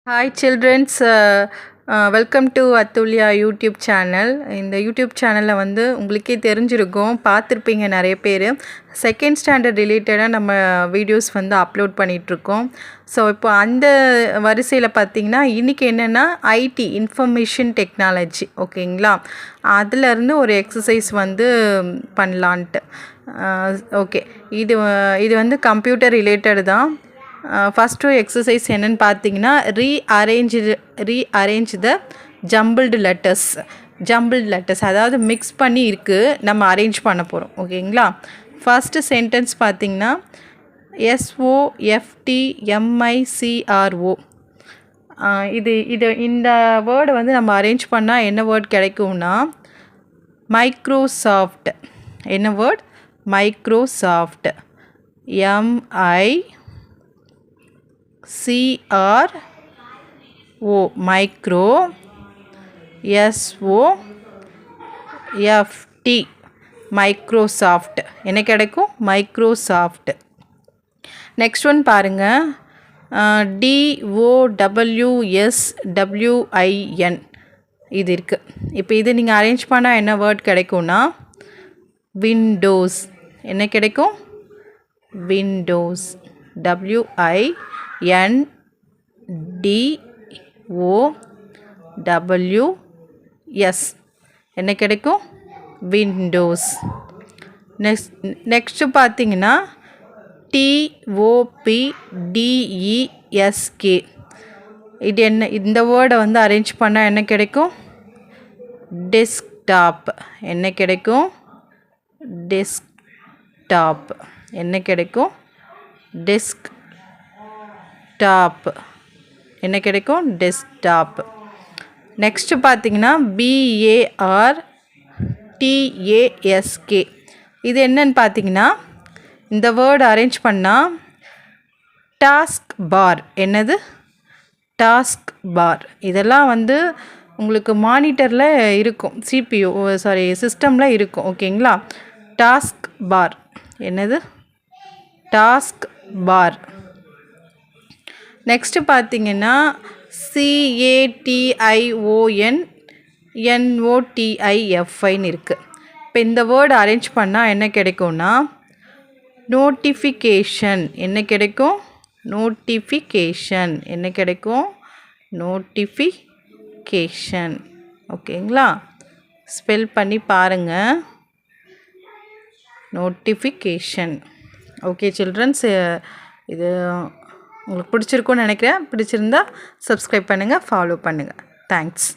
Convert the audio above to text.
Hi childrens, welcome to Athulya YouTube channel. இந்த YouTube சேனலில் வந்து உங்களுக்கே தெரிஞ்சிருக்கும், பார்த்துருப்பீங்க நிறைய பேர். செகண்ட் ஸ்டாண்டர்ட் ரிலேட்டடாக நம்ம வீடியோஸ் வந்து அப்லோட் பண்ணிகிட்ருக்கோம். ஸோ இப்போ அந்த வரிசையில் பார்த்திங்கன்னா இன்றைக்கி என்னென்னா ஐடி இன்ஃபர்மேஷன் டெக்னாலஜி, ஓகேங்களா, அதிலேருந்து ஒரு எக்ஸசைஸ் வந்து பண்ணலான்ட்டு. ஓகே, இது வந்து கம்ப்யூட்டர் ரிலேட்டடு தான். ஃபஸ்ட்டு எக்ஸசைஸ் என்னென்னு பார்த்தீங்கன்னா ரீஅரேஞ்ச் த ஜம்பிள்டு லெட்டர்ஸ், அதாவது மிக்ஸ் பண்ணி இருக்குது, நம்ம அரேஞ்ச் பண்ண போகிறோம், ஓகேங்களா. ஃபஸ்ட்டு சென்டென்ஸ் பார்த்திங்கன்னா SOFTMICRO. இந்த வேர்டை வந்து நம்ம அரேஞ்ச் பண்ணால் என்ன வேர்ட் கிடைக்கும்னா மைக்ரோசாஃப்ட். என்ன word? Microsoft. MICRO, micro. SOFT, Microsoft. என்ன கிடைக்கும்? மைக்ரோசாஃப்ட். நெக்ஸ்ட் ஒன் பாருங்கள், DOWSWIN இது இருக்குது. இப்போ இது நீங்கள் அரேஞ்ச் பண்ணால் என்ன வேர்ட் கிடைக்கும்னா விண்டோஸ். என்ன கிடைக்கும்? விண்டோஸ். WINDOWS. என்ன கிடைக்கும்? விண்டோஸ். நெக்ஸ்ட்டு பார்த்தீங்கன்னா TOPDESK. இது என்ன? இந்த வேர்டை வந்து அரேஞ்ச் பண்ணால் என்ன கிடைக்கும்? டெஸ்க்டாப். என்ன கிடைக்கும்? டெஸ்க்டாப். என்ன கிடைக்கும்? டெஸ்க்டாப். என்ன கிடைக்கும்? டெஸ்க்டாப். நெக்ஸ்ட்டு பார்த்தீங்கன்னா BARTASK. இது என்னன்னு பார்த்தீங்கன்னா இந்த வேர்டு அரேஞ்ச் பண்ணால் டாஸ்க் பார். என்னது? Task bar. இதெல்லாம் வந்து உங்களுக்கு மானிட்டரில் இருக்கும், சிஸ்டமில் இருக்கும், ஓகேங்களா. Task bar. என்னது? டாஸ்க் பார். நெக்ஸ்ட்டு பார்த்தீங்கன்னா CATIONNOTIFIன்னு இருக்குது. இப்போ இந்த வேர்டு அரேஞ்ச் பண்ணால் என்ன கிடைக்கும்னா நோட்டிஃபிகேஷன். என்ன கிடைக்கும்? நோட்டிஃபிகேஷன். என்ன கிடைக்கும்? நோட்டிஃபிகேஷன். ஓகேங்களா, ஸ்பெல் பண்ணி பாருங்கள். நோட்டிஃபிகேஷன். ஓகே சில்ட்ரன்ஸ், இது உங்களுக்கு பிடிச்சிருக்குன்னு நினைக்கிறேன். பிடிச்சிருந்தா சப்ஸ்கிரைப் பண்ணுங்கள், ஃபாலோ பண்ணுங்கள். தேங்க்ஸ்.